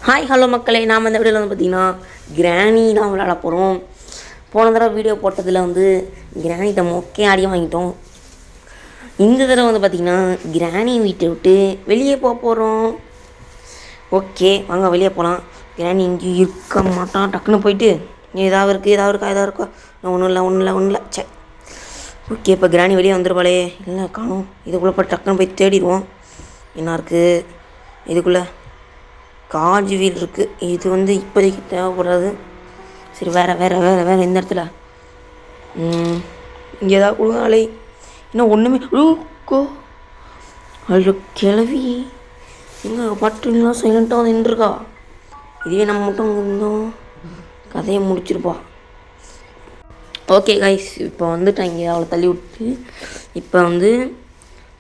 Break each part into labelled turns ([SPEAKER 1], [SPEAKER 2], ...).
[SPEAKER 1] Hi hello மக்களே, நாம் இந்த வீடியோவில் வந்து பார்த்திங்கன்னா கிராணி தான் விளையாட போகிறோம். போன தடவை வீடியோ போட்டதில் வந்து கிராணிகிட்ட மொக்கையாக அடி வாங்கிட்டோம். இந்த தடவை வந்து பார்த்திங்கன்னா கிராணி வீட்டை விட்டு வெளியே போக போகிறோம். ஓகே வாங்க வெளியே போகலாம். கிராணி இங்கேயும் இருக்க மாட்டான். டக்குன்னு போயிட்டு ஏதாவது இருக்கா ஒன்றும் இல்லை சே. ஓகே இப்போ கிராணி வெளியே வந்துருப்பாளே, இல்லை காணும். இதுக்குள்ளே போய் டக்குன்னு போய் தேடிடுவோம். என்ன இருக்குது இதுக்குள்ளே? காஜ் வீல் இருக்குது. இது வந்து இப்போதைக்கு தேவைப்படாது. சரி வேறு இந்த இடத்துல இங்கே ஏதாவது கொடுங்காலே. இன்னும் ஒன்றுமே கோ அவ்வளோ கிளவி எங்கே மட்டும் சைலண்ட்டாக வந்து நின்றுருக்கா. இதுவே நம்ம மட்டும் இருந்தோம் கதையை முடிச்சிருப்பா. ஓகே கைஸ், இப்போ வந்துட்டு இங்கே அவளை தள்ளி விட்டு இப்போ வந்து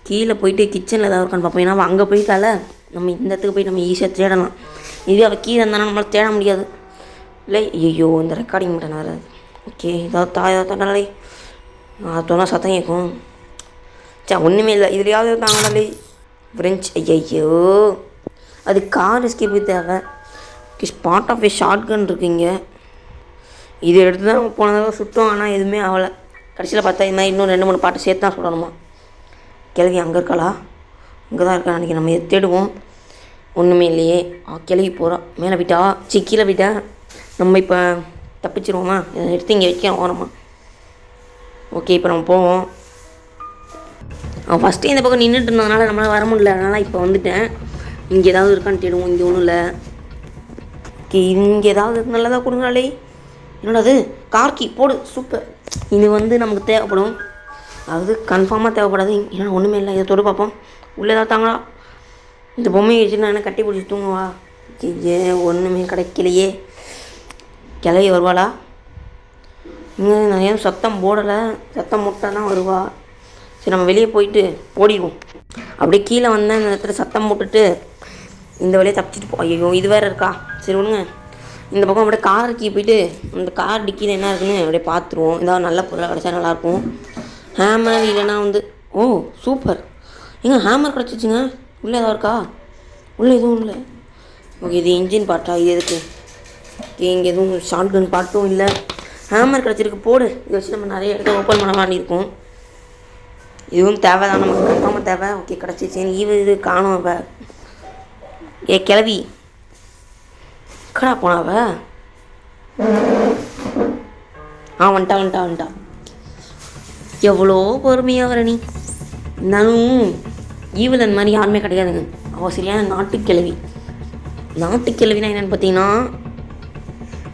[SPEAKER 1] கீழே போயிட்டு கிச்சனில் ஏதாவது இருக்கான்னு பார்ப்போம். ஏன்னா அங்கே போயிட்டால நம்ம இந்த இடத்துக்கு போய் நம்ம ஈஸியாக தேடலாம். இதுவே அவள் கீழே இருந்தாலும் நம்மளால் தேட முடியாது இல்லை. ஐயோ இந்த ரெக்கார்டிங் மட்டும் வராது. ஓகே ஏதாவது தாண்டாலே அது சொன்னால் சத்தம் கேட்கும். ஒன்றுமே இல்லை. இதுலையாவது தாங்கனாலே ஃப்ரெஞ்ச். ஐயோ அது கார் எஸ்கேப் தேவை. Spot of a shotgun இருக்குங்க. இது எடுத்து தான் போனதாக சுட்டோம். ஆனால் எதுவுமே ஆகலை. கடைசியில் பார்த்தா இது மாதிரி இன்னும் 2-3 பாட்டு சேர்த்து தான் சொல்லணுமா. கிளவி அங்கே இருக்காளா? அங்கே தான் இருக்கா நினைக்கிறேன். நம்ம தேடுவோம். ஒன்றுமே இல்லையே. கிளவி போகிறோம். மேலே போயிட்டா கீழே போயிட்டா. நம்ம இப்போ தப்பிச்சிருவோமா? எடுத்து இங்கே வைக்கிறோம் ஓரமா. ஓகே இப்போ நம்ம போவோம். அவன் ஃபஸ்ட்டு இந்த பக்கம் நின்றுட்டு இருந்ததுனால நம்மளால் வர முடியல. அதனால் இப்போ வந்துட்டேன். இங்கே ஏதாவது இருக்கான்னு தேடுவோம். இங்கே ஒன்றும் இல்லை. ஓகே இங்கே ஏதாவது நல்லதாக கொடுங்கனாலே. என்னோட அது கார்கி போடு. சூப்பர். இது வந்து நமக்கு தேவைப்படும். அதாவது கன்ஃபார்மாக தேவைப்படாது. ஏன்னா ஒன்றுமே இல்லை. இதை தொடு பார்ப்போம். உள்ளே ஏதாவது தாங்களா? இந்த பொம்மையை வச்சுட்டு நான் கட்டி பிடிச்சி தூங்குவா. ஏ ஒன்றுமே கிடைக்கலையே. கிளவி வருவாளா? இங்கே நான் ஏன் சத்தம் போடலை. சத்தம் போட்டால் தான் வருவா. சரி நம்ம வெளியே போயிட்டு ஓடிடுவோம். அப்படியே கீழே வந்தேன். இந்த இடத்துல சத்தம் போட்டுட்டு இந்த வழியை தப்பிச்சிட்டு போ. ஐயோ இது வேறு இருக்கா? சரி விடுங்க. இந்த பக்கம் அப்படியே காருக்கு போயிட்டு அந்த கார் டிக்கியில் என்ன இருக்குன்னு அப்படியே பார்த்துருவோம். ஏதாவது நல்ல பொருளாக கிடச்சா நல்லாயிருக்கும். ஹேமர் இல்லைன்னா வந்து சூப்பர். ஏங்க ஹேமர் கிடச்சிச்சுங்க. உள்ளே ஏதாவது இருக்கா? உள்ளே எதுவும் இல்லை. ஓகே இது இன்ஜின் பார்ட்டா? இது எதுக்கு? ஓகே இங்கே எதுவும் ஷார்ட் கன் பார்ட்டும் இல்லை. ஹேமர் கிடச்சிருக்கு போடு. இதை வச்சு நம்ம நிறைய இடத்த ஓப்பன் பண்ண வேண்டியிருக்கும். இதுவும் தேவை தான் நமக்கு. கன்ஃபார்மாக தேவை. ஓகே கிடச்சிச்சு. இது காணும். அவ ஏ கிளவி கடா போனாவ. வந்துட்டா. எவ்வளோ பொறுமையாக வர நீ. இருந்தாலும் ஈவிலன் மாதிரி யாருமே கிடையாதுங்க. அவள் சரியான நாட்டுக்கிழவி. நாட்டுக்கிழவினா என்னென்னு பார்த்தீங்கன்னா,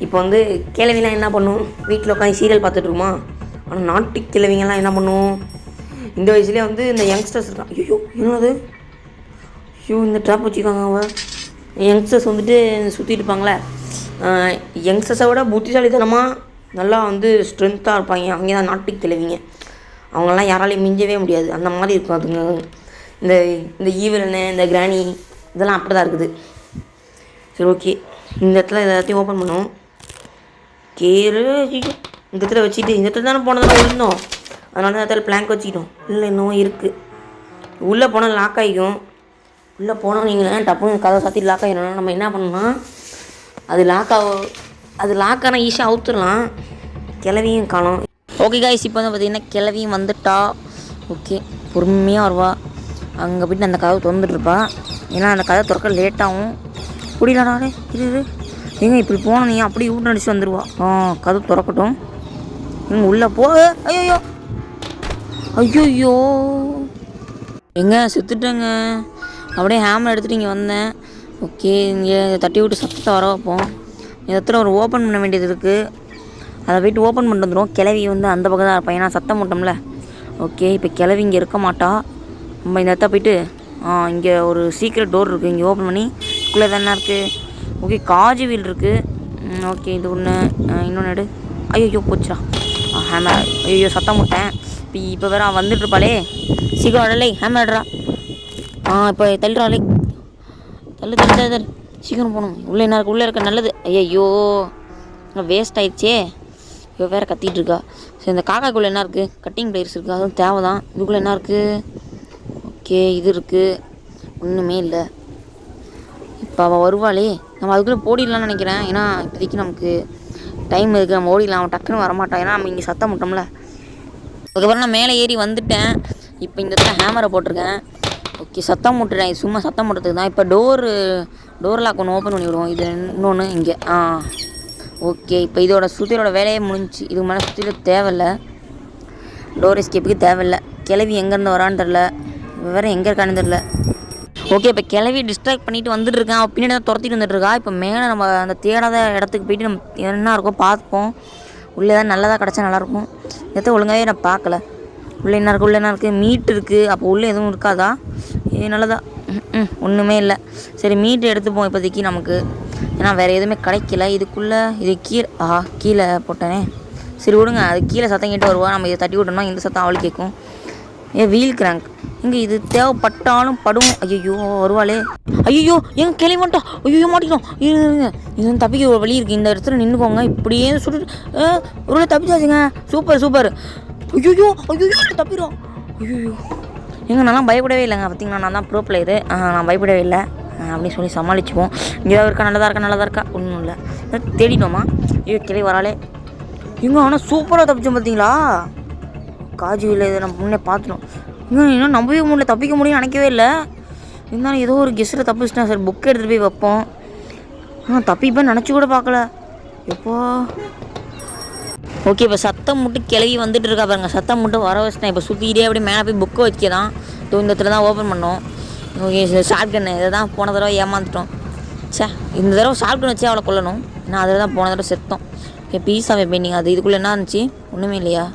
[SPEAKER 1] இப்போ வந்து கிழவிலாம் என்ன பண்ணும்? வீட்டில் உட்காந்து சீரியல் பார்த்துட்ருக்குமா. ஆனால் நாட்டுக்கிழவிங்கெல்லாம் என்ன பண்ணும்? இந்த வயசுலேயே வந்து இந்த யங்ஸ்டர்ஸ் இருக்கான். ஐயோ என்னது? இந்த ட்ராப் வச்சுக்காங்க. அவள் யங்ஸ்டர்ஸ் வந்துட்டு சுற்றிட்டு இருப்பாங்களே. யங்ஸ்டர்ஸை விட புத்திசாலித்தனமாக நல்லா வந்து ஸ்ட்ரென்த்தாக இருப்பாங்க. அங்கே தான் நாட்டுக்கிழவிங்க. அவங்களாம் யாராலையும் மிஞ்சவே முடியாது. அந்த மாதிரி இருக்கும் அதுங்க. இந்த ஈவிலனு இந்த கிராணி இதெல்லாம் அப்படி தான் இருக்குது. சரி ஓகே இந்த இடத்துல எல்லாத்தையும் ஓப்பன் பண்ணுவோம். கேரு இந்த இடத்துல வச்சுட்டு இந்த இடத்துல தானே போனதெல்லாம் இருந்தோம். அதனால தான் இடத்துல பிளாங்க் வச்சுக்கிட்டோம். இல்லை இன்னும் இருக்குது. உள்ளே போனால் லாக் ஆகிக்கும். உள்ளே போனால் நீங்கள் டப்புன்னு கதை சாத்தி லாக் ஆகிடணும். நம்ம என்ன பண்ணோம்னா அது லாக் ஆனால் ஈஸியாக அவுத்துடலாம். கிளவியும் காணும். ஓகே காய்ஸ் இப்போ வந்து பார்த்திங்கன்னா கிளவியும் வந்துட்டா. ஓகே பொறுமையாக வருவா. அங்கே போய்ட்டு அந்த கதவை திறந்துட்டுருப்பா. ஏன்னா அந்த கதை திறக்க லேட்டாகும். குடிலாடாலே இது எங்க இப்படி போனோம். நீ அப்படி ஊட்ட அடிச்சு வந்துடுவா. கதவு திறக்கட்டும். உள்ளே போ. ஐயோ எங்க செத்துட்டேங்க. அப்படியே ஹேமர் எடுத்துகிட்டு இங்கே வந்தேன். ஓகே இங்கே தட்டி விட்டு சத்தத்தை வர வைப்போம். இந்த இடத்துல ஒரு ஓப்பன் பண்ண வேண்டியது இருக்குது. அதை போய்ட்டு ஓப்பன் பண்ணிட்டு வந்துடும். கிளவி வந்து அந்த பக்கம் தான் இருப்பான். ஏன்னா சத்தம் போட்டோம்ல. ஓகே இப்போ கிளவி இங்கே இருக்க மாட்டா. நம்ம இந்த இடத்த போய்ட்டு இங்கே ஒரு சீக்ரெட் டோர் இருக்குது. இங்கே ஓப்பன் பண்ணி உள்ளே தானே இருக்குது. ஓகே காஜ் வீல் இருக்குது. ஓகே இது ஒன்று இன்னொன்று எடு. ஐயோ போச்சுடா ஹேமர். ஐயோ சத்தம் போட்டேன். இப்போ வேறு வந்துட்டுருப்பாளே. சீக்கிரம் அடலை ஹேமர் எடுறா. இப்போ தள்ளுறாளே. தள்ளு சீக்கிரம் போகணும். உள்ளே என்ன இருக்குது? உள்ளே இருக்க நல்லது. ஐயோ வேஸ்ட் ஆயிடுச்சே. இப்போ வேறு கத்திகிட்டு இருக்கா. சரி இந்த காக்காக்குள்ளே என்ன இருக்குது? கட்டிங் பிளேயர்ஸ் இருக்குது. அதுவும் தேவை தான். இதுக்குள்ளே என்ன இருக்குது? ஓகே இது இருக்குது. ஒன்றுமே இல்லை. இப்போ அவள் வருவாளே, நம்ம அதுக்குள்ளே போடிடலான்னு நினைக்கிறேன். ஏன்னா இப்போதைக்கு நமக்கு டைம் இருக்குது, நம்ம ஓடிடலாம். அவன் டக்குன்னு வரமாட்டான், ஏன்னா நம்ம இங்கே சத்தம் முட்டோம்ல. அதுக்கப்புறம் நான் மேலே ஏறி வந்துட்டேன். இப்போ இந்த இடத்துல ஹேமரை போட்டிருக்கேன். ஓகே, சத்தம் முட்டுறேன். சும்மா சத்தம் முட்டுறதுக்கு தான். இப்போ டோர் லாக் ஒன்று ஓப்பன் பண்ணி விடுவோம். இது இன்னொன்று இங்கே. ஓகே, இப்போ இதோட சுற்றியோட வேலையே முடிஞ்சிச்சு. இதுக்கு மேலே சுற்றியில் தேவையில்லை, டோர் எஸ்கேப்புக்கு தேவையில்லை. கிளவி எங்கேருந்து வரான்னு தெரில, வேறு எங்கே இருக்கான்னு தெரில. ஓகே, இப்போ கிளவி டிஸ்ட்ராக்ட் பண்ணிட்டு வந்துட்டு இருக்கேன். அவள் பின்னாடி தான் துரத்திட்டு வந்துட்டுருக்கா. இப்போ மேலே நம்ம அந்த தேடாத இடத்துக்கு போயிட்டு நம்ம என்ன இருக்கோ பார்ப்போம். உள்ளே தான் நல்லதாக கிடச்சா நல்லாயிருக்கும். எதை ஒழுங்காகவே நான் பார்க்கல. உள்ளே என்ன இருக்குது, உள்ளே என்ன இருக்குது, மீட் இருக்குது. அப்போ உள்ளே எதுவும் இருக்காதா? நல்லதா? ஒன்றுமே இல்லை. சரி, மீட் எடுத்துப்போம் இப்போதைக்கு நமக்கு, ஏன்னா வேறு எதுவுமே கிடைக்கல. இதுக்குள்ளே இது கீழே போட்டேனே. சரி விடுங்க, அது கீழே சத்தம் கேட்டு வருவா. நம்ம இதை தட்டி விட்டோம்னா இந்த சத்தம் அவளுக்கு கேட்கும். வீல் கிராங்க் இங்கே இது தேவைப்பட்டாலும் படும். ஐயோ வருவாளே, ஐயோ எங்க கிளை மாட்டோம். ஐயோ மாட்டிக்கணும். இது தப்பிக்க ஒரு வழி இருக்குது. இந்த இடத்துல நின்றுக்கோங்க. இப்படியே சுட்டு ஒரு தப்பிச்சாச்சுங்க. Super super. ஐயோ தப்பிடும். ஐயோ நல்லா பயப்படவே இல்லைங்க. பார்த்தீங்கன்னா நான் தான் ப்ரோ பிளேயரு. நான் பயப்படவே இல்லை அப்படின்னு சொல்லி சமாளிச்சுப்போம். இங்கே இருக்கா, நல்லதாக இருக்கா ஒன்றும் இல்லை. தேடிட்டோமா? ஐயோ கிளை வராளே. ஆனால் சூப்பராக தப்பிச்சோம் பார்த்தீங்களா? காஜு இல்லை, இதை நம்ம முன்னே பார்த்துட்டோம். இன்னும் நம்பவே முடியல, தப்பிக்க முடியும்னு நினைக்கவே இல்லை. இருந்தாலும் ஏதோ ஒரு கெஸ்ட்டில் தப்பிச்சிட்டேன். சரி, புக் எடுத்துகிட்டு போய் வைப்போம். தப்பிப்பேன்னு நினச்சி கூட பார்க்கல எப்போ. ஓகே, இப்போ சத்தம் மட்டும் கிளவி வந்துட்டு இருக்கா பாருங்க. சத்தம் மட்டும் வர வச்சுட்டேன். இப்போ சுற்றிக்கிட்டே அப்படியே மேலே போய் புக்கை வைக்க தான். இந்த இடத்துல தான் ஓப்பன் பண்ணோம். ஓகே, ஷார்ட் கன்னு இதை தான் போன தடவை ஏமாந்துட்டோம். இந்த தடவை ஷார்ட் கன் வச்சு அவளை கொல்லணும். ஏன்னா அதில் தான் போன தடவை செத்தோம். Okay, பீஸாவே painting. அது இதுக்குள்ளே என்ன இருந்துச்சு? ஒன்றுமே இல்லையா?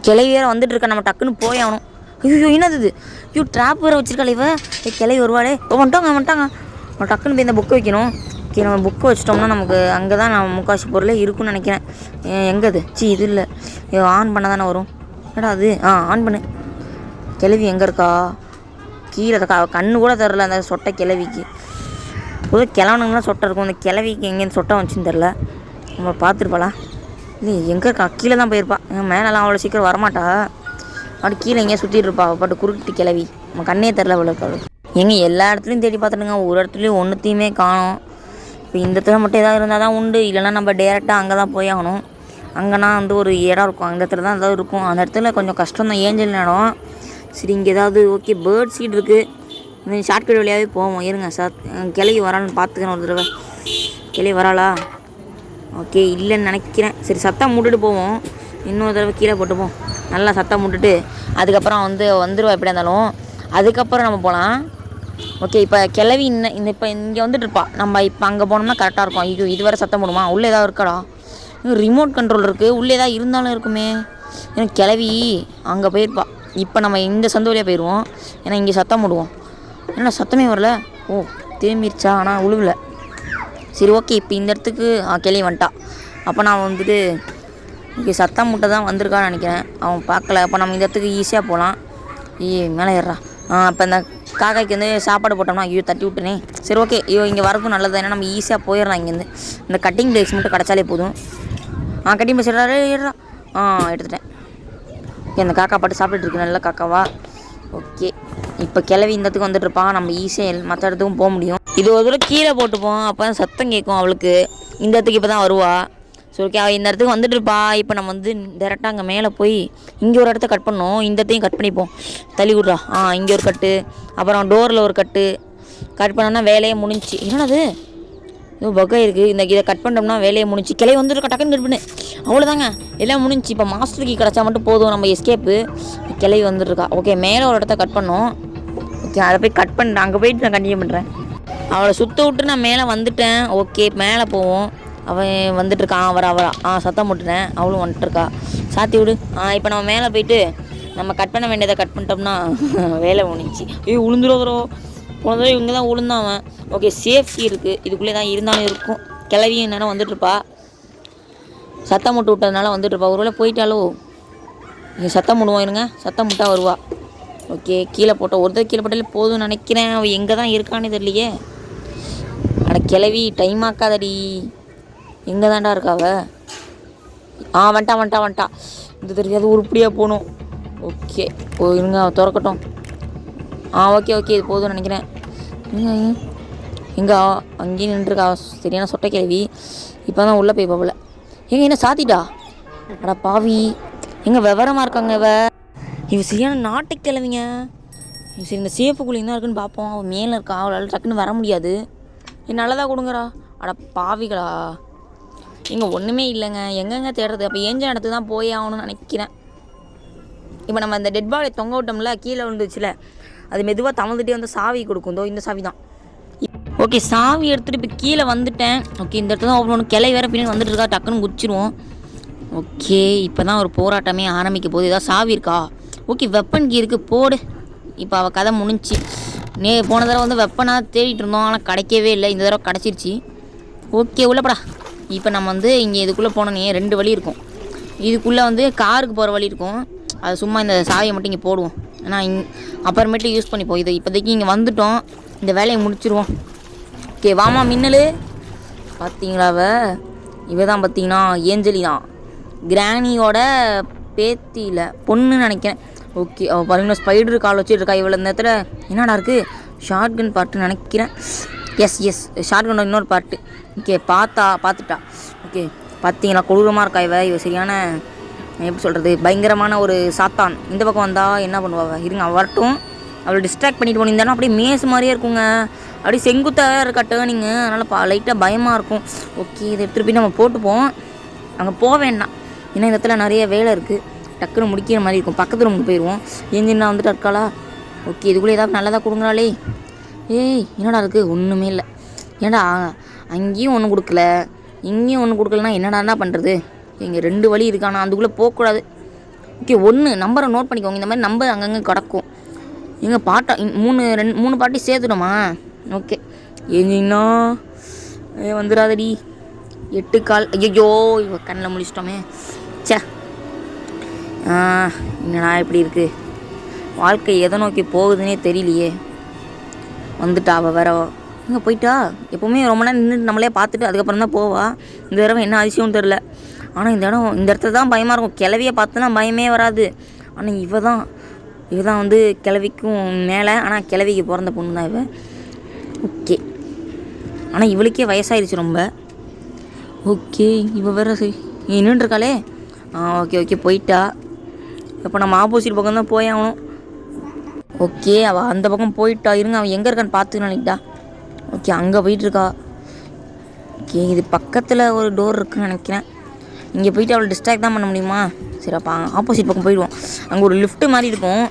[SPEAKER 1] கிளவி வேறு வந்துட்டு இருக்கா, நம்ம டக்குன்னு போய் ஆகணும். ஐயோ என்னது இது? ட்ராப் வேறு வச்சிருக்காள் இவ. கிளவி வருவாளே. வந்துட்டாங்க. டக்குன்னு போய் இந்த புக்கை வைக்கணும். ஓகே, நம்ம புக்கை வச்சிட்டோம்னா நமக்கு அங்கே தான் நம்ம முக்காசி பொருளே இருக்குன்னு நினைக்கிறேன். எங்கே அது? இது இல்லை, ஆன் பண்ண தானே வரும். ஏடா அது? ஆன் பண்ணு. கிளவி எங்கே இருக்கா? கீழே கண்ணு கூட தரல அந்த சொட்டை கிளவிக்கு. பொதுவாக கிளவனுங்களாம் சொட்டை இருக்கும். அந்த கிளவிக்கு எங்கேருந்து சொட்டை வந்துச்சுன்னு தெரில. நம்ம பார்த்துருப்பாளா? இல்லை, எங்கே இருக்கா? கீழே தான் போயிருப்பா. மேலெல்லாம் அவ்வளோ சீக்கிரம் வரமாட்டா. அப்படி கீழே எங்கேயா சுற்றிட்டு இருப்பா. பட்டு குருட்டு கிளவி. நம்ம கண்ணே தெரில அவ்வளோ இருக்காது. எல்லா இடத்துலையும் தேடி பார்த்துட்டுங்க, ஒரு இடத்துலையும் ஒன்றுத்தையுமே காணும். இப்போ இந்த இடத்துல மட்டும் எதாவது இருந்தால் தான் உண்டு. இல்லைன்னா நம்ம டேரெக்டாக அங்கே தான் போய் ஆகணும். அங்கேனா ஒரு இடம் இருக்கும், அந்த இடத்துல தான் ஏதாவது இருக்கும். அந்த இடத்துல கொஞ்சம் கஷ்டம் தான், ஏஞ்சல் இடம். சரி, இங்கே ஏதாவது ஓகே பேர்ட் சீட் இருக்குது. இந்த ஷார்ட்கட் வழியாகவே போவோம். இருங்க சார், கிளவி வரான்னு பார்த்துக்கிறேன் ஒரு தடவை. கிளவி வராளா? ஓகே, இல்லைன்னு நினைக்கிறேன். சரி, சத்தம் மூட்டுட்டு போவோம். இன்னொரு தடவை கீழே போட்டுப்போம். நல்லா சத்தம் மூட்டுட்டு அதுக்கப்புறம் வந்துடுவா எப்படியா இருந்தாலும். அதுக்கப்புறம் நம்ம போகலாம். ஓகே, இப்போ கிளவி இப்போ இங்கே வந்துட்டு இருப்பா. நம்ம இப்போ அங்கே போனோம்னா கரெக்டாக இருக்கும். ஐயோ இது வேறு சத்தம் போடுமா? உள்ளே ஏதாவது இருக்காடா? ரிமோட் கண்ட்ரோல் இருக்குது. உள்ளே ஏதாவது இருந்தாலும் இருக்குமே. ஏன்னா கிளவி அங்கே போயிருப்பா. இப்போ நம்ம இந்த சந்து வழியாக போயிடுவோம். ஏன்னா இங்கே சத்தம் போடுவோம். ஏன்னா சத்தமே வரல. திரும்பிடுச்சா? ஆனால் உழுவலை. சரி, ஓகே, இப்போ இந்த இடத்துக்கு கிளவி வந்துட்டா. அப்போ நான் இங்கே சத்தம் முட்டை தான் வந்திருக்கான்னு நினைக்கிறேன். அவன் பார்க்கல. அப்போ நம்ம இந்த இடத்துக்கு ஈஸியாக போகலாம். மேலே ஏறா. இப்போ இந்த காக்காய்க்கு சாப்பாடு போட்டோம்னா தட்டி விட்டுனே. சரி, ஓகே, இங்கே வரதும் நல்லது. ஏன்னா நம்ம ஈஸியாக போயிடலாம். இங்கேருந்து இந்த கட்டிங் பிளேஸ் மட்டும் கிடச்சாலே போதும். கட்டிங் பிளேஸ் ஏறா. எடுத்துட்டேன். ஓகே, அந்த காக்கா பாட்டு சாப்பிட்டுட்டு இருக்கு, நல்ல காக்காவா. ஓகே, இப்போ கிளவி இந்த இடத்துக்கு வந்துட்டுருப்பான். நம்ம ஈஸியாக மற்ற இடத்துக்கும் போக முடியும். இது ஒரு தடவை கீழே போட்டுப்போம். அப்போ தான் சத்தம் கேட்கும் அவளுக்கு. இந்த இடத்துக்கு இப்போ தான் வருவா. ஸோ ஓகே, அவள் இந்த இடத்துக்கு வந்துட்டுருப்பா. இப்போ நம்ம டேரெக்டாக அங்கே மேலே போய் இங்கே ஒரு இடத்த கட் பண்ணோம். இந்த இடத்தையும் கட் பண்ணிப்போம். தள்ளி விட்றா. இங்கே ஒரு கட்டு, அப்புறம் டோரில் ஒரு கட்டு கட் பண்ணோன்னா வேலையே முடிஞ்சிச்சு. என்னது இது பக்கம் இருக்குது? இதை கட் பண்ணோம்னா வேலையை முடிஞ்சு. கிளை வந்துருக்கா, டக்குன்னு கட் பண்ணு. அவ்வளோதாங்க, எல்லாம் முடிஞ்சிச்சு. இப்போ மாஸ்டருக்கு கிடச்சா மட்டும் போதும் நம்ம எஸ்கேப்பு. கிளை வந்துட்டுருக்கா. ஓகே, மேலே ஒரு இடத்த கட் பண்ணோம். ஓகே, அதை போய் கட் பண்ணுறேன். அங்கே போயிட்டு நான் கண்டினியூ பண்ணுறேன். அவளை சுற்ற விட்டு நான் மேலே வந்துட்டேன். ஓகே, மேலே போவோம். அவன் வந்துட்டுருக்கான். அவரா சத்தம் போட்டுட்டேன். அவளும் வந்துட்டுருக்கா. சாத்தி விடு. இப்போ நம்ம மேலே போயிட்டு நம்ம கட் பண்ண வேண்டியதை கட் பண்ணிட்டோம்னா வேலை முடிஞ்சிச்சு. உளுந்துருவோம். போன தடவை இவங்க தான் உளுந்தான் அவன். ஓகே, சேஃப்டி இருக்குது. இதுக்குள்ளே தான் இருந்தாலும் இருக்கும். கிளவியும் என்னென்னா வந்துட்டுருப்பா. சத்தம் முட்டு விட்டதுனால வந்துட்டுருப்பா. ஒரு வேளை போயிட்டாலோ. இங்கே சத்தம் முடுவோம். இருங்க, சத்தம் முட்டா வருவா. ஓகே, கீழே போட்டோம். ஒருத்தர் கீழே போட்டாலே போதும்னு நினைக்கிறேன். அவள் எங்கே தான் இருக்கான்னு தெரியலையே. கிளவி டைம் ஆக்காதடி. எங்கே தாண்டா இருக்காவ? வந்துட்டா. இது தெரியாது, உருப்படியாக போகணும். ஓகே, இருங்க, திறக்கட்டும். ஓகே, இது போதும்னு நினைக்கிறேன். எங்கே அங்கேயும் நின்றுருக்கா சரியான சொட்டை கிழவி. இப்போ தான் உள்ளே போய் போகல. எங்கே என்ன சாத்திட்டா? அடா பாவி, எங்கே விவரமாக இருக்காங்க இவ சரியான நாட்டை கிழவிங்க. சரி இந்த சேஃபுக்குள்ளே என்ன இருக்குன்னு பார்ப்போம். அவள் மேலே இருக்கா, அவளால் டக்குன்னு வர முடியாது. நல்லதாக கொடுங்கடா. அட பாவிகளா, இங்கே ஒன்றுமே இல்லைங்க. எங்கெங்கே தேடுறது? அப்போ ஏஞ்சல் இடத்துக்கு தான் போய் ஆகணும்னு நினைக்கிறேன். இப்போ நம்ம இந்த டெட் பாடி தொங்க விட்டோம்ல, கீழே விழுந்துச்சுல, அது மெதுவாக தவழ்ந்துட்டே வந்து சாவி கொடுக்கும். தோ இந்த சாவி தான். ஓகே, சாவி எடுத்துகிட்டு இப்போ கீழே வந்துட்டேன். ஓகே, இந்த இடத்துல தான் ஓப்பன் பண்ணணும். கிளை வேறு பின்னாடி வந்துட்டு இருக்கா, டக்குன்னு குச்சிருவோம். ஓகே, இப்போ தான் ஒரு போராட்டமே ஆரம்பிக்க போகுது. ஏதாவது சாவி இருக்கா? ஓகே, வெப்பன் கீ இருக்குது, போடு. இப்போ அவள் கதை முடிஞ்சிச்சு. போன தடவை வந்து வெப்பனாக தேடிட்டு இருந்தோம், ஆனால் கிடைக்கவே இல்லை. இந்த தடவை கிடச்சிருச்சு. ஓகே, உள்ளப்படா. இப்போ நம்ம வந்து இங்கே இதுக்குள்ளே போனோன்னே 2 வழி இருக்கும். இதுக்குள்ளே வந்து காருக்கு போகிற வழி இருக்கும். அது சும்மா இந்த சாவியை மட்டும் இங்கே போடுவோம். ஆனால் அப்புறமேட்டு யூஸ் பண்ணிப்போம். இது இப்போதைக்கு இங்கே வந்துட்டோம், இந்த வேலையை முடிச்சிருவோம். ஓகே, வாமா மின்னல். பார்த்தீங்களா இவ தான் பார்த்தீங்கன்னா ஏஞ்சலி தான், கிராணியோட பேத்தியில் பொண்ணுன்னு நினைக்கிறேன். ஓகே, அவள் பாருங்கன்னா ஸ்பைடர் கால் வச்சுட்டு இருக்கா. இவ்வளோ நேரத்தில் என்னடா இருக்குது? ஷார்ட்கன் பார்ட்டு நினைக்கிறேன். எஸ் ஷார்ட்கனோட இன்னொரு பார்ட்டு. ஓகே, பார்த்துட்டா. ஓகே, பார்த்தீங்களா கொடூரமாக இருக்கா இவ சரியான எப்படி சொல்கிறது, பயங்கரமான ஒரு சாத்தான். இந்த பக்கம் வந்தால் என்ன பண்ணுவாங்க? இருங்க வரட்டும், அவளை டிஸ்ட்ராக்ட் பண்ணிட்டு போனிருந்தாலும் அப்படியே மேஸ் மாதிரியே இருக்குங்க. அப்படியே செங்குத்தாக இருக்கா டேர்னிங்கு, அதனால் லைட்டாக பயமாக இருக்கும். ஓகே, இதை எடுத்துகிட்டு போய் நம்ம போட்டுப்போம். அங்கே போக வேண்டாம், ஏன்னா இந்த இடத்துல நிறைய வேலை இருக்குது, டக்குன்னு முடிக்கிற மாதிரி இருக்கும். பக்கத்து ரூமுக்கு போயிடுவோம். ஏஞ்சின்னா வந்துட்டு இருக்காளா? ஓகே, இதுக்குள்ளே ஏதாவது நல்லதாக கொடுங்களாலே. ஏய் என்னடா இருக்குது? ஒன்றுமே இல்லை. ஏன்டா அங்கேயும் ஒன்றும் கொடுக்கல, இங்கேயும் ஒன்றும் கொடுக்கலன்னா என்னடா பண்ணுறது? இங்கே 2 வழி இருக்கானா, அதுக்குள்ளே போகக்கூடாது. ஓகே, 1 நம்பரை நோட் பண்ணிக்கோங்க. இந்த மாதிரி நம்பர் அங்கங்கே கிடக்கும். எங்கள் பாட்டா 3 பாட்டி சேர்த்துட்டோமா? ஓகே, ஏஞ்சின்னா வந்துடாதடி. 8 கால். ஐயோ, இவ கண்ணில் முடிச்சிட்டோமே. சே, என்னடா இப்படி இருக்குது வாழ்க்கை, எதை நோக்கி போகுதுன்னே தெரியலையே. வந்துட்டா அவள் வேற. எங்கே போயிட்டா? எப்போவுமே ரொம்ப நேரம் நின்று நம்மளே பார்த்துட்டு அதுக்கப்புறம் தான் போவா. இந்த தடவை என்ன அதிசயம்னு தெரில. ஆனால் இந்த இடத்துல தான் பயமாக இருக்கும். கிளவியை பார்த்தோன்னா பயமே வராது. ஆனால் இவ தான் வந்து கிளவிக்கும் மேலே. ஆனால் கிளவிக்கு பிறந்த பொண்ணு தான் இவ. ஓகே, ஆனால் இவளுக்கே வயசாகிடுச்சு ரொம்ப. ஓகே, இவள் வேறு சரி நின்றுருக்காளே. ஓகே போயிட்டா. இப்போ நம்ம ஆப்போசிட் பக்கம் தான் போய் ஆகணும். ஓகே, அவள் அந்த பக்கம் போயிட்டா. இருங்க, அவன் எங்கே இருக்கான்னு பார்த்துக்கணும் நினைக்கிட்டா. ஓகே, அங்கே போயிட்டுருக்கா. ஓகே, இது பக்கத்தில் ஒரு டோர் இருக்குன்னு நினைக்கிறேன். இங்கே போயிட்டு அவளை டிஸ்ட்ராக்ட் தான் பண்ண முடியுமா? சரி, அப்போ ஆப்போசிட் பக்கம் போயிடுவோம். அங்கே ஒரு லிஃப்ட்டு மாதிரி இருக்கும்.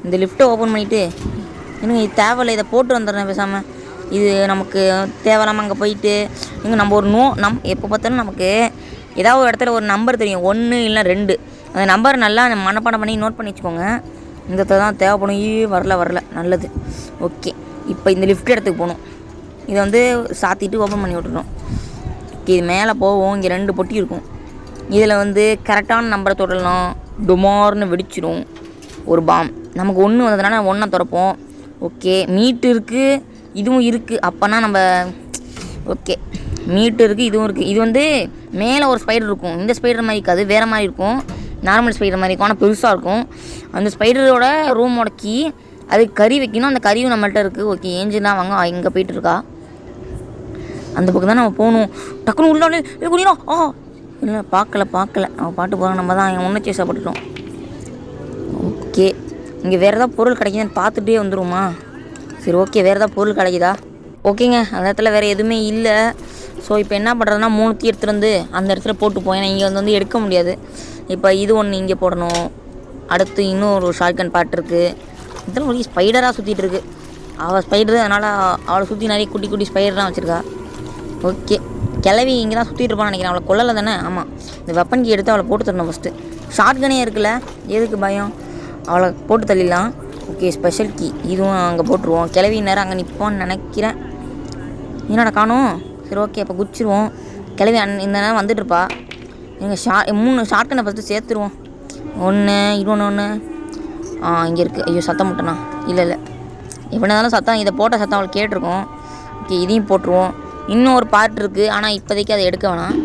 [SPEAKER 1] இந்த லிஃப்ட்டை ஓப்பன் பண்ணிவிட்டு இன்னும் இது தேவையில்லை, இதை போட்டு வந்துடுறேன் பேசாமல். இது நமக்கு தேவையில்லாமல் அங்கே போயிட்டு இங்கே நம்ம ஒரு எப்போ பார்த்தாலும் நமக்கு ஏதாவது ஒரு இடத்துல ஒரு நம்பர் தெரியும், 1 இல்லை 2. அந்த நம்பர் நல்லா மனப்பாடம் பண்ணி நோட் பண்ணி வச்சுக்கோங்க. இந்த தான் தேவைப்படும். வரல நல்லது. ஓகே, இப்போ இந்த லிஃப்ட் இடத்துக்கு போகணும். இதை வந்து சாத்திட்டு ஓப்பன் பண்ணி விட்டுறோம். ஓகே, இது மேலே போவோம். இங்கே 2 பொட்டி இருக்கும். இதில் வந்து கரெக்டான நம்பரை தொடரலாம், டொமார்னு வெடிச்சிடும் ஒரு பாம். நமக்கு 1 வந்ததுனால 1 திறப்போம். ஓகே, மீட்டு இருக்குது, இதுவும் இருக்குது. அப்போனா நம்ம ஓகே, மீட்டு இருக்குது, இதுவும் இருக்குது. இது வந்து மேலே ஒரு ஸ்பைடர் இருக்கும். இந்த ஸ்பைடர் மாதிரி இருக்காது, வேறு மாதிரி இருக்கும். நார்மல் ஸ்பைடர் மாதிரி இருக்கும், ஆனால் பெருசாக இருக்கும். அந்த ஸ்பைடரோட ரூமோட கீ, அதுக்கு கறி வைக்கணும். அந்த கறியும் நம்மள்ட்ட இருக்குது. ஓகே, ஏஞ்சிலாம் வாங்க, இங்கே போயிட்டுருக்கா. அந்த பக்கம் தான் நம்ம போகணும். டக்குன்னு உள்ளே குடிக்கணும். இல்லை, பார்க்கல அவன் பாட்டு போகிறான். நம்ம தான் ஒன்றை சேசப்பட்டுட்டோம். ஓகே, இங்கே வேறு ஏதாவது பொருள் கிடைக்குதுன்னு பார்த்துட்டே வந்துடுமா? சரி, ஓகே, வேறு ஏதாவது பொருள் கிடைக்குதா? ஓகேங்க, அந்த இடத்துல வேறு எதுவுமே இல்லை. ஸோ இப்போ என்ன பண்ணுறதுனா 3 எடுத்துகிட்டு வந்து அந்த இடத்துல போட்டுப்போம். ஏன்னா இங்கே வந்து எடுக்க முடியாது. இப்போ இது ஒன்று இங்கே போடணும். அடுத்து இன்னொரு ஷார்ட்கன் பாட்டு இருக்குது. இதெல்லாம் ஒரு ஸ்பைடராக சுற்றிட்டு இருக்கு. அவள் ஸ்பைடரு, அதனால் அவளை சுற்றி நிறைய குட்டி ஸ்பைடர்லாம் வச்சுருக்கா. ஓகே, கிளவி இங்கே தான் சுற்றிட்டு இருப்பான்னு நினைக்கிறேன். அவளை கொல்லலை தானே? ஆமாம், இந்த வெப்பன் கீ எடுத்து அவளை போட்டு தரணும் ஃபஸ்ட்டு. ஷார்ட்கனே இருக்குல்ல, எதுக்கு பயம்? அவளை போட்டு தள்ளிடலாம். ஓகே, ஸ்பெஷல் கீ இதுவும் அங்கே போட்டுருவோம். கிளவி நேரம் அங்கே நிற்பான்னு நினைக்கிறேன். என்னடா காணும்? சரி, ஓகே, அப்போ குச்சிருவோம். கிளவி இந்த நேரம் வந்துட்டுருப்பா. எங்கள் 3 ஷார்ட்கனை ஃபஸ்ட்டு சேர்த்துருவோம். 1 இன்னொன்று இங்கே இருக்குது. ஐயோ, சத்தம் முட்டனா? இல்லை எப்படி இருந்தாலும் சத்தம், இதை போட்ட சத்தம் அவளுக்கு கேட்டிருக்கோம். ஓகே, இதையும் போட்டுருவோம். இன்னும் ஒரு பார்ட் இருக்குது, ஆனால் இப்போதைக்கு அதை எடுக்க வேணாம்.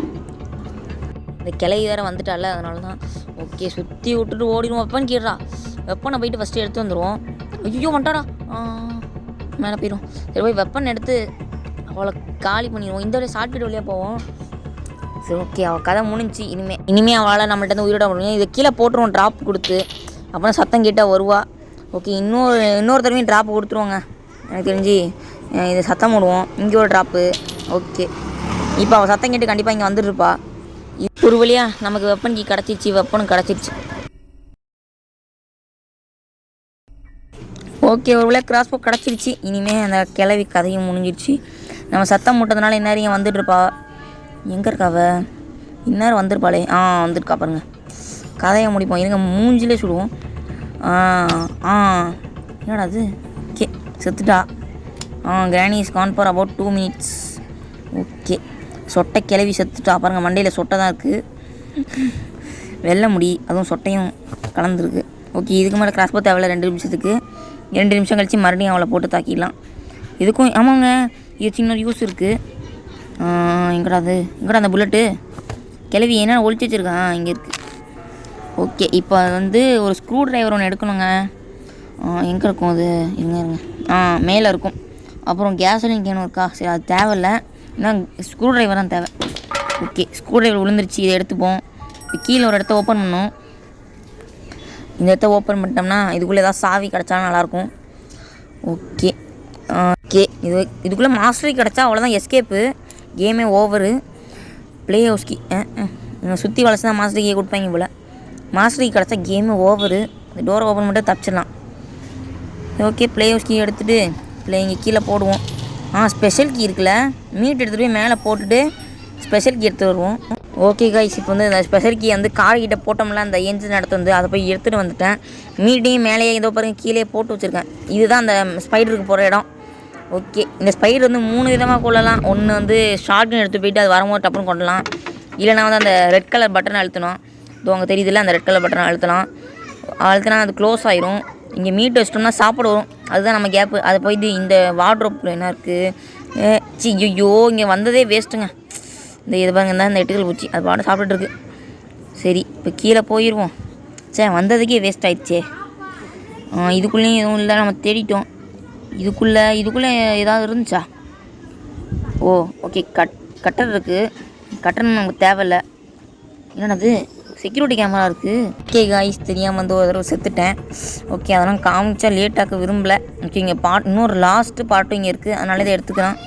[SPEAKER 1] இந்த கிளவி வேறு வந்துட்டால, அதனால தான். ஓகே, சுற்றி விட்டுட்டு ஓடிடுவோம். வெப்பன் கீடுறா. வெப்பனை போயிட்டு ஃபஸ்ட்டு எடுத்து வந்துடுவோம். ஐயோ வந்துட்டாடா, மேலே போயிடும். சரி, போய் வெப்பன் எடுத்து அவளை காலி பண்ணிடுவோம். இந்த வழியாக ஷார்ட்கட் வழியாக போவோம். சரி ஓகே, அவள் கதை முடிஞ்சு. இனிமேல் அவளால் நம்மள்ட்ட வந்து உயிரோட முடியும். இதை கீழே போட்டுருவோம் ட்ராப் கொடுத்து. அப்புறம் சத்தம் கேட்டால் வருவா. ஓகே, இன்னொரு தடவையும் ட்ராப்பு கொடுத்துருவோங்க. எனக்கு தெரிஞ்சு இதை சத்தம் போடுவோம். இங்கே ஒரு ட்ராப்பு. ஓகே, இப்போ அவள் சத்தம் கேட்டு கண்டிப்பாக இங்கே வந்துட்டுருப்பா. ஒரு வழியாக நமக்கு வெப்பன் கீ கிடச்சிருச்சு. வெப்பனும் கிடச்சிருச்சு. ஓகே, ஒரு வழியாக கிராஸ் போ கிடச்சிருச்சு. இனிமேல் அந்த கிளவி கதையும் முடிஞ்சிருச்சு. நம்ம சத்தம் போட்டதுனால இந்நேரம் இங்கே வந்துட்டுருப்பா. எங்கே இருக்காவ? இந்நேரம் வந்துருப்பாளே. வந்துருக்கா பாருங்க. கதையை முடிப்போம். இருங்க, மூஞ்சிலே சுடுவோம். என்னடா அது? ஓகே, செத்துட்டா. Granny is gone for about 2 minutes. Okay, சொட்டை கிளவி செத்துட்டா பாருங்கள். மண்டையில் சொட்டை தான் இருக்குது. வெள்ளை முடி, அதுவும் சொட்டையும் கலந்துருக்கு. ஓகே, இதுக்கு மேலே கிராஸ் போ தேவையில்ல. 2 நிமிஷத்துக்கு. 2 நிமிஷம் கழித்து மறுபடியும் அவளை போட்டு தாக்கிடலாம். இதுக்கும் ஆமாங்க, இது சின்ன யூஸ் இருக்குது. எங்கடா அந்த புல்லட்டு? கிளவி என்ன ஒழிச்சு வச்சுருக்கான்? இங்கே இருக்குது. ஓகே, இப்போ வந்து ஒரு ஸ்க்ரூ ட்ரைவர் ஒன்று எடுக்கணுங்க. எங்கே இருக்கும் அது? இருங்க. மேலே இருக்கும். அப்புறம் கேஸோலின் கேனும் இருக்கா? சரி, அது தேவையில்லை. ஏன்னா ஸ்க்ரூ ட்ரைவர் தான் தேவை. ஓகே, ஸ்க்ரூ ட்ரைவர் விழுந்துருச்சு. இதை எடுத்துப்போம். இப்போ கீழே ஒரு இடத்த ஓப்பன் பண்ணணும். இந்த இடத்த ஓப்பன் பண்ணிட்டோம்னா இதுக்குள்ளே ஏதாவது சாவி கிடச்சாலும் நல்லாயிருக்கும். ஓகே, இதுக்குள்ளே மாஸ்டரி கிடச்சா அவ்வளோதான், எஸ்கேப்பு. கேமே ஓவரு. ப்ளே ஹவுஸ்கி சுற்றி வளர்ச்சி தான் மாஸ்டர் கீ கொடுப்பாங்க போல். மாஸ்டர் கீ கிடச்சா கேமே ஓவரு. இந்த டோரை ஓப்பன் பண்ணிட்டு தப்பிச்சிடலாம். ஓகே, ப்ளே ஹவுஸ் கீ எடுத்துகிட்டு இங்கே கீழே போடுவோம். ஸ்பெஷல் கீ இருக்குல்ல, மீட் எடுத்துகிட்டு போய் மேலே போட்டுட்டு ஸ்பெஷல் கீ எடுத்துகிட்டு வருவோம். ஓகே கைஸ், இப்போ வந்து இந்த ஸ்பெஷல் கீ வந்து கார்கிட்ட போட்டோம்ல, அந்த என்ஜின் நடத்து வந்து அதை போய் எடுத்துகிட்டு வந்துட்டேன். மீட்டையும் மேலேயே ஏதோ பாருங்க கீழே போட்டு வச்சுருக்கேன். இதுதான் அந்த ஸ்பைடருக்கு போகிற இடம். ஓகே, இந்த ஸ்பைடர் வந்து 3 விதமாக கொள்ளலாம். ஒன்று வந்து ஷார்ட்கன் எடுத்து போயிட்டு அது வரும்போது டப்புன்னு கொள்ளலாம். இல்லைனா வந்து அந்த ரெட் கலர் பட்டனை அழுத்தணும். இது அங்கே தெரியுதுல்ல, அந்த ரெட் கலர் பட்டனை அழுத்தினா அது க்ளோஸ் ஆயிரும். இங்கே மீட் வச்சிட்டோம்னா சாப்பிட வரும். அதுதான் நம்ம கேப்பு. அதை போயிட்டு இந்த வார்ட்ரோப்பில் என்ன இருக்குது? ஐயோ, இங்கே வந்ததே வேஸ்ட்டுங்க. இது பாருங்க, இந்த எட்டுகள் பூச்சி அது பாட்டு சாப்பிட்டுருக்கு. சரி, இப்போ கீழே போயிடுவோம். வந்ததுக்கே வேஸ்ட் ஆயிடுச்சே. இதுக்குள்ளேயும் எதுவும் இல்லை, நம்ம தேடிட்டோம். இதுக்குள்ளே ஏதாவது இருந்துச்சா? ஓகே, கட்டர் இருக்குது. கட்டர் நமக்கு தேவையில்லை. என்னது? செக்யூரிட்டி கேமரா இருக்குது. ஓகே காய்ஸ், தெரியாமல் வந்து ஒரு தடவை செத்துட்டேன். ஓகே, அதெல்லாம் காமிச்சா லேட்டாக்க விரும்பலை. ஓகே, இங்கே இன்னொரு லாஸ்ட்டு பாட்டும் இங்கே இருக்குது. அதனால இதை எடுத்துக்கலாம்.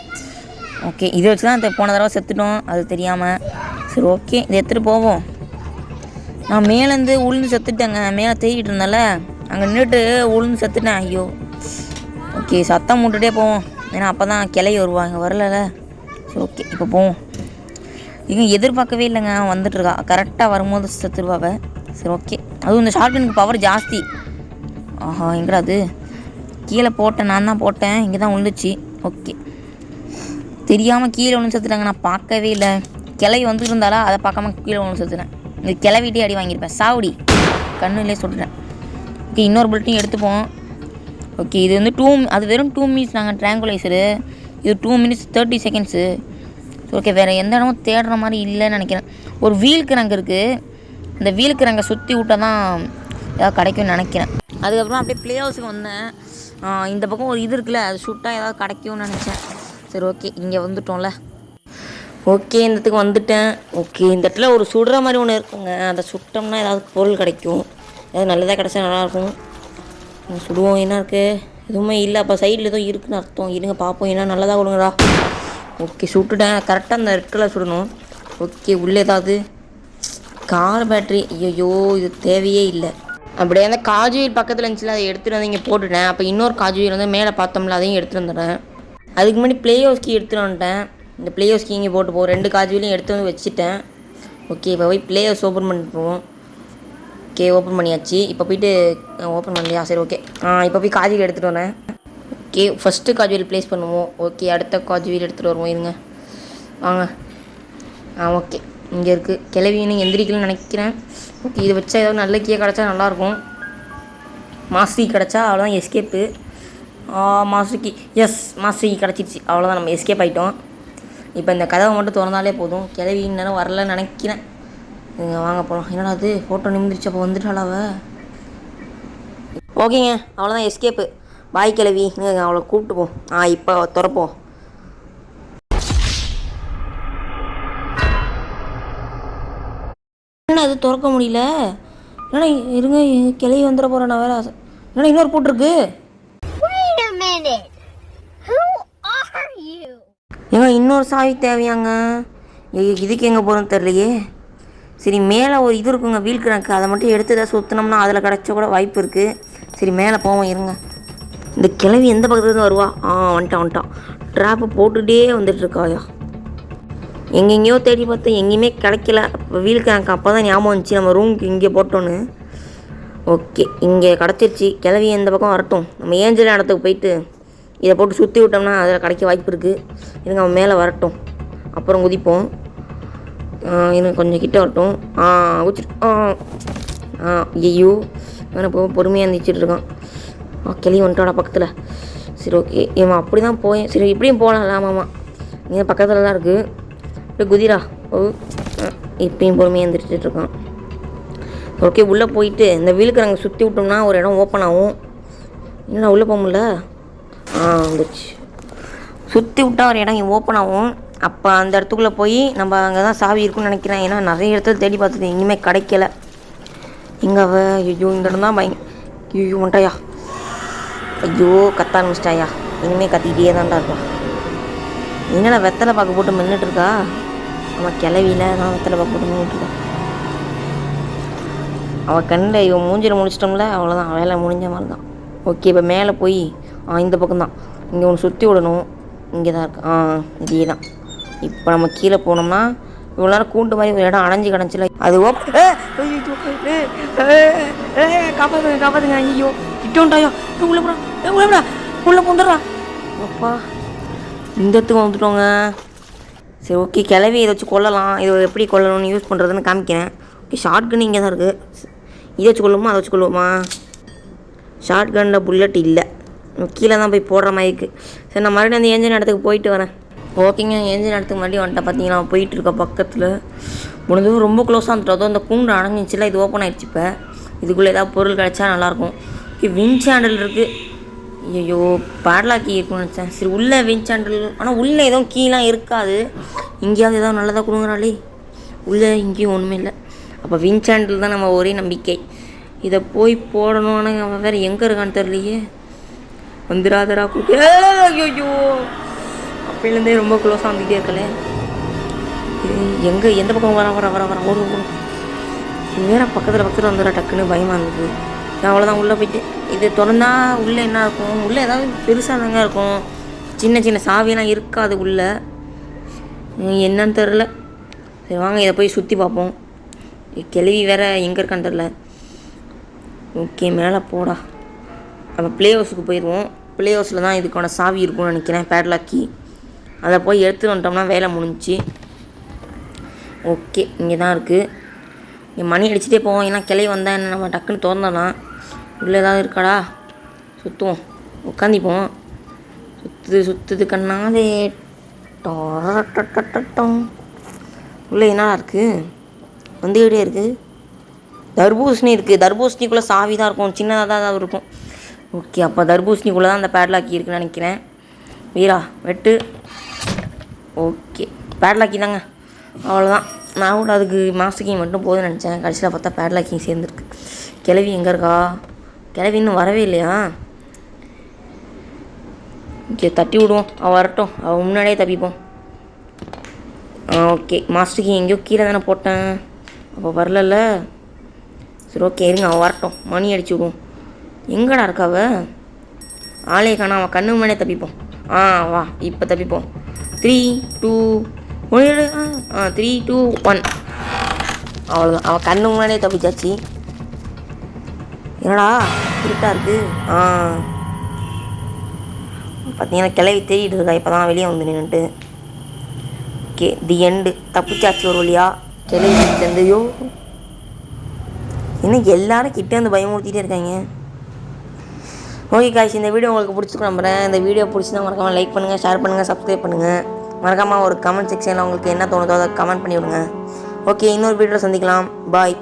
[SPEAKER 1] ஓகே, இதை வச்சு தான் போன தடவை செத்துட்டோம், அது தெரியாமல். சரி ஓகே, இதை எடுத்துகிட்டு போவோம். நான் மேலேருந்து உளுந்து செத்துட்டேங்க. மேலே தேடிட்டு இருந்தால அங்கே நின்றுட்டு உளுந்து செத்துட்டேன். ஐயோ. ஓகே, சத்தம் மூட்டுகிட்டே போவோம். ஏன்னா அப்போ தான் கிளை வருவாங்க. வரல. சரி ஓகே, இப்போ போவோம். இவங்க எதிர்பார்க்கவே இல்லைங்க, வந்துட்டுருக்கா. கரெக்டாக வரும்போது செத்துருவாவ. சரி ஓகே, அதுவும் இந்த ஷார்ட்கனுக்கு பவர் ஜாஸ்தி. எங்கடா அது? கீழே போட்டேன், நான் தான் போட்டேன். இங்கே தான் விழுந்துச்சு. ஓகே, தெரியாமல் கீழே ஒன்று செத்துட்டாங்க. நான் பார்க்கவே இல்லை. கிளை வந்துட்டு இருந்தாலா அதை பார்க்காம கீழே ஒன்று செத்துட்டேன். இந்த கிளவிட்டே அடி வாங்கியிருப்பேன். சாவடி கண்ணுலேயே சொல்லிட்டேன். ஓகே, இன்னொரு புல்லட்டையும் எடுத்துப்போம். ஓகே, இது வந்து அது வெறும் 2 minutes நாங்கள் ட்ராங்குலைசரு. இது 2 minutes 30 seconds. ஓகே, வேறு எந்த இடமும் தேடுற மாதிரி இல்லைன்னு நினைக்கிறேன். ஒரு வீலுக்கு ரங்கு இருக்குது. அந்த வீலுக்கு ரங்கை சுற்றி விட்டால் தான் ஏதாவது கிடைக்கும்னு நினைக்கிறேன். அதுக்கப்புறம் அப்படியே ப்ளே ஹவுஸுக்கு வந்தேன். இந்த பக்கம் ஒரு இது இருக்குல்ல, அது சுட்டால் ஏதாவது கிடைக்கும்னு நினச்சேன். சரி ஓகே, இங்கே வந்துட்டோம்ல. ஓகே, இந்த இடத்துக்கு வந்துட்டேன். ஓகே, இந்த இடத்துல ஒரு சுடுற மாதிரி ஒன்று இருக்குங்க. அதை சுட்டோம்னா ஏதாவது பொருள் கிடைக்கும். ஏதாவது நல்லதாக கிடச்சா நல்லாயிருக்கும். சுடுவோம். என்ன இருக்குது? எதுவுமே இல்லை. அப்போ சைடில் எதுவும் இருக்குதுன்னு அர்த்தம். இருங்க பார்ப்போம். என்ன நல்லதாக கொடுங்கடா. ஓகே, சுட்டுட்டேன். கரெக்டாக அந்த ரெட் கலர் சுடணும். ஓகே, உள்ளே ஏதாவது கார் பேட்ரி. ஐயோ, இது தேவையே இல்லை. அப்படியே அந்த காஜுவில் பக்கத்தில் இருந்துச்சுல, அதை எடுத்துகிட்டு வந்து இங்கே போட்டுட்டேன். அப்போ இன்னொரு காஜுவில் வந்து மேலே பார்த்தோம்ல, அதையும் எடுத்துகிட்டு வந்துடுறேன். அதுக்கு முன்னாடி ப்ளே ஹவுஸ் கீ எடுத்துகிட்டு வந்துட்டேன். இந்த ப்ளே ஹவுஸ் கீ இங்கே போட்டு 2 காஜுவிலையும் எடுத்து வந்து வச்சுட்டேன். ஓகே, இப்போ போய் ப்ளே ஹவுஸ் ஓப்பன் பண்ணிட்டு போவோம். ஓகே, ஓப்பன் பண்ணியாச்சு. இப்போ போய்ட்டு ஓப்பன் பண்ணலையா? சரி ஓகே, இப்போ போய் காஜுவில் எடுத்துகிட்டு வரேன். ஓகே, ஃபஸ்ட்டு காஜுவில் ப்ளேஸ் பண்ணுவோம். ஓகே, அடுத்த காஜுவில் எடுத்துகிட்டு வருவோம். இருங்க வாங்க. ஓகே, இங்கே இருக்குது. கிளவின்னு எந்திரிக்கலன்னு நினைக்கிறேன். ஓகே, இதை வச்சா ஏதாவது நல்ல கீயை கிடச்சா நல்லாயிருக்கும். மாஸ்டர் கிடச்சா அவ்வளோதான், escape. Master key. Yes, master key கிடச்சிருச்சு. அவ்வளோதான், நம்ம எஸ்கேப் ஆகிட்டோம். இப்போ இந்த கதவை மட்டும் திறந்தாலே போதும். கிளவி நேரம் வரலன்னு நினைக்கிறேன். வாங்க போகலாம். என்னடா அது? ஃபோட்டோ நிமிந்துருச்சு. அப்போ வந்துட்டாளாவ. ஓகேங்க, அவ்வளோதான், எஸ்கேப்பு. பாய் கிளவி. அவளை கூப்பிட்டு போ. இப்போ திறப்போம். என்ன அது திறக்க முடியல? என்னடா இருங்க, கிளவி வந்துட போகிறேன் நான் வேறு. என்னடா இன்னொரு போட்டிருக்கு? ஏங்க இன்னொரு சாவி தேவையாங்க? இதுக்கு எங்கே போகிறோன்னு தெரியலையே. சரி, மேலே ஒரு இது இருக்குங்க, வீல் கிராங்க்கு. அதை மட்டும் எடுத்து ஏதாவது சுற்றினோம்னா அதில் கிடச்ச கூட வாய்ப்பு இருக்குது. சரி, மேலே போவோம் இருங்க. இந்த கிளவி எந்த பக்கத்துலேருந்து வருவா? வந்துட்டான். ட்ராப்பை போட்டுகிட்டே வந்துட்டுருக்காயா. எங்கெங்கேயோ தேடி பார்த்தேன், எங்கேயுமே கிடைக்கல. இப்போ வீல் கிராங்க் அப்போ தான் ஞாபகம் வந்துச்சு, நம்ம ரூமுக்கு இங்கே போட்டோன்னு. ஓகே, இங்கே கிடச்சிருச்சு. கிளவி எந்த பக்கம் வரட்டும். நம்ம ஏஞ்சல் இடத்துக்கு போயிட்டு இதை போட்டு சுற்றி விட்டோம்னா அதில் கிடைக்க வாய்ப்பு இருக்குது. இதுங்க அவன் மேலே வரட்டும், அப்புறம் குதிப்போம். இன்னும் கொஞ்சம் கிட்ட வரட்டும். ஐயோ, இவனை இப்போ பொறுமையாக இருந்துச்சுட்டு இருக்கான். கிளி வந்துட்டாடா பக்கத்தில். சரி, ஓகே, இவன் அப்படி தான் போயேன். சரி, இப்படியும் போகலாம். ஆமாம், இங்கே பக்கத்தில் தான் இருக்குது. இப்படி குதிரா. இப்படியும் பொறுமையாக இருந்துட்டு இருக்கான். ஓகே, உள்ளே போயிட்டு இந்த வீலுக்கு நாங்கள் சுற்றி விட்டோம்னா ஒரு இடம் ஓப்பன் ஆகும். என்னடா உள்ளே போக முடியல? வந்துச்சு. சுற்றி விட்டால் ஒரு இடம் ஓப்பன் ஆகும். அப்போ அந்த இடத்துக்குள்ளே போய் நம்ம அங்கே தான் சாவி இருக்குன்னு நினைக்கிறேன். ஏன்னா நிறைய இடத்துல தேடி பார்த்துட்டு எங்கேயுமே கிடைக்கல. இங்கே ஐயோ, இந்த இடம் தான் ஐயோ வந்துட்டாயா. ஐயோ, கத்த ஆரம்பிச்சிட்டாயா. இனிமேல் கத்திக்கிட்டே தான்டா இருப்பான். என்னடா வெத்தலை பார்க்க போட்டு மின்னுட்டுருக்கா? அவன் கிளவியில் நான் வெத்தலை பார்க்க போட்டு மின்னுட்டுருக்கா. அவள் கண்ணில் இவன் மூஞ்சில் முடிச்சிட்டோம்ல, அவ்வளோதான், வேலை முடிஞ்ச மாதிரி தான். ஓகே, இப்போ மேலே போய் இந்த பக்கம்தான். இங்கே ஒன்று சுற்றி விடணும். இங்கே தான் இருக்கு. இதே தான். இப்போ நம்ம கீழே போனோம்னா இவ்வளோ நேரம் கூண்டு மாதிரி ஒரு இடம் அடைஞ்சு கிடச்சில. அது காப்பாற்றுங்க. ஐயோ, கிட்டோண்டாயோ. உள்ளே போந்துடுறா. அப்பா, இந்த இடத்துக்கு வந்துட்டோங்க. சரி, ஓகே, கிளவி இதை வச்சு கொல்லலாம். இதை எப்படி கொல்லணும்னு யூஸ் பண்ணுறதுன்னு காமிக்கிறேன். ஓகே, ஷார்ட் கன் இங்கே தான் இருக்குது. இதை வச்சு கொள்ளுமா, அதை வச்சு கொள்ளுமா? ஷார்ட் கனில் புல்லட் இல்லை, கீழே தான் போய் போடுற மாதிரி இருக்குது. சரி, நான் மறுபடியும் அந்த ஏஞ்சல் இடத்துக்கு போயிட்டு வரேன். ஓகேங்க, ஏஞ்சல் இடத்துக்கு மறுபடியும் வந்துட்டேன். பார்த்தீங்கன்னா போயிட்டுருக்க பக்கத்தில் முடிஞ்சதும் ரொம்ப க்ளோஸாக வந்துட்டு. அதுவும் அந்த கூண்டு அடைஞ்சிச்சுல, இது ஓப்பன் ஆகிடுச்சு. இப்போ இதுக்குள்ளே ஏதாவது பொருள் கிடச்சா நல்லாயிருக்கும். ஓகே, விஞ்ச் ஹேண்டில் இருக்குது. ஐயோ, பேட்லாக் கீ இருக்குன்னு நினச்சேன். சரி, உள்ளே விஞ்ச் ஹேண்டில், ஆனால் உள்ளே எதுவும் கீழெலாம் இருக்காது. இங்கேயாவது ஏதாவது நல்லதாக கொடுங்குறாளே. உள்ளே இங்கேயும் ஒன்றுமே இல்லை. அப்போ விஞ்ச் ஹேண்டில் தான் நம்ம ஒரே நம்பிக்கை. இதை போய் போடணும். ஆனால் அவன் வேறு எங்கே இருக்கான்னு தெரியலையே. வந்துடாதரா கூட்டு. ஐயோ, அப்போலேருந்தே ரொம்ப க்ளோஸாக வந்துக்கிட்டே இருக்கலே. எங்கே எந்த பக்கம் வர ஓடும். நேராக பக்கத்தில் வந்துடுறா. டக்குன்னு பயமாக இருந்தது. அவ்வளோதான், உள்ளே போயிட்டு இது திறந்தா உள்ளே என்ன இருக்கும்? உள்ளே ஏதாவது பெருசாக தாங்க இருக்கும். சின்ன சின்ன சாவியெல்லாம் இருக்காது உள்ளே. என்னன்னு தெரில. சரி, வாங்க இதை போய் சுற்றி பார்ப்போம். கிளவி வேறு எங்கே இருக்கான்னு தெரில. ஓகே, மேலே போடா. நம்ம ப்ளே ஹவுஸுக்கு போயிடுவோம். ப்ளே ஹவுஸில் தான் இதுக்கான சாவி இருக்கும்னு நினைக்கிறேன், பேட்லாக்கி. அதை போய் எடுத்துகிட்டு வந்துட்டோம்னா வேலை முடிஞ்சிச்சு. ஓகே, இங்கே தான் இருக்குது. இங்கே மணி அடிச்சுட்டே போவோம். ஏன்னா கிளை வந்தால் என்ன நம்ம டக்குன்னு திறந்தோம்னா உள்ளே ஏதாவது இருக்காடா. சுற்றுவோம், உட்காந்திப்போம். சுற்றுது கண்ணாதே. டொட்டொட்டொட்டொம். உள்ளே என்னடா இருக்குது? வந்துக்கிட்டே இருக்குது. தர்பூசணி இருக்குது. தர்பூசணிக்குள்ளே சாவி தான் இருக்கும், சின்னதாக தான் இருக்கும். ஓகே, அப்போ தர்பூசணிக்குள்ளே தான் அந்த பேட்லாக்கி இருக்குன்னு நினைக்கிறேன். வீரா வெட்டு. ஓகே, பேட்லாக்கி தாங்க. அவ்வளோதான். நான் கூட அதுக்கு மாஸ்டர் மட்டும் போதும்னு நினச்சேன். கடைசியில் பார்த்தா பேட்லாக்கி சேர்ந்துருக்கு. கிளவி எங்கே இருக்கா? கிளவி இன்னும் வரவே இல்லையா? ஓகே, தட்டி விடுவோம். அவள் வரட்டும், அவள் முன்னாடியே தப்பிப்போம். ஓகே, மாஸ்டர் கீ எங்கேயோ கீழே தானே போட்டேன், அப்போ வரல. சரி, ஓகே, இருங்க, அவள் வரட்டும். மணி அடிச்சு விடுவோம். எங்கடா இருக்காவ? ஆளே காணா. அவன் கண்ணு முன்னாடியே தப்பிப்போம். வா, இப்போ தப்பிப்போம். 3, 2, 1. 3, 2, 1. அவ்வளோதான், அவன் கண்ணு முன்னாடியே தப்பிச்சாச்சு. என்னடா இருட்டா இருக்குது? பார்த்தீங்கன்னா கிளவி தேடிட்டு இருக்கா. இப்போ தான் வெளியே வந்து நின்றுட்டு. ஓகே, தி எண்டு. தப்பிச்சாச்சு ஒரு வழியா. கிளவி சேர்ந்தையோ. இன்னும் எல்லோரும் கிட்டே வந்து பயமுறுத்திட்டே இருக்காங்க. ஓகே காய்ச்சி, இந்த வீடியோ உங்களுக்கு பிடிச்சிருக்கும் நம்புறேன். இந்த வீடியோ பிடிச்சிருந்தா மறக்காமல் லைக் பண்ணுங்கள், ஷேர் பண்ணுங்கள், சப்ஸ்கிரைப் பண்ணுங்கள். மறக்காமல் ஒரு கமெண்ட் செக்ஷனில் உங்களுக்கு என்ன தோணுதோ அதை கமெண்ட் பண்ணி விடுங்க. ஓகே, இன்னொரு வீடியோவில் சந்திக்கலாம். பாய்.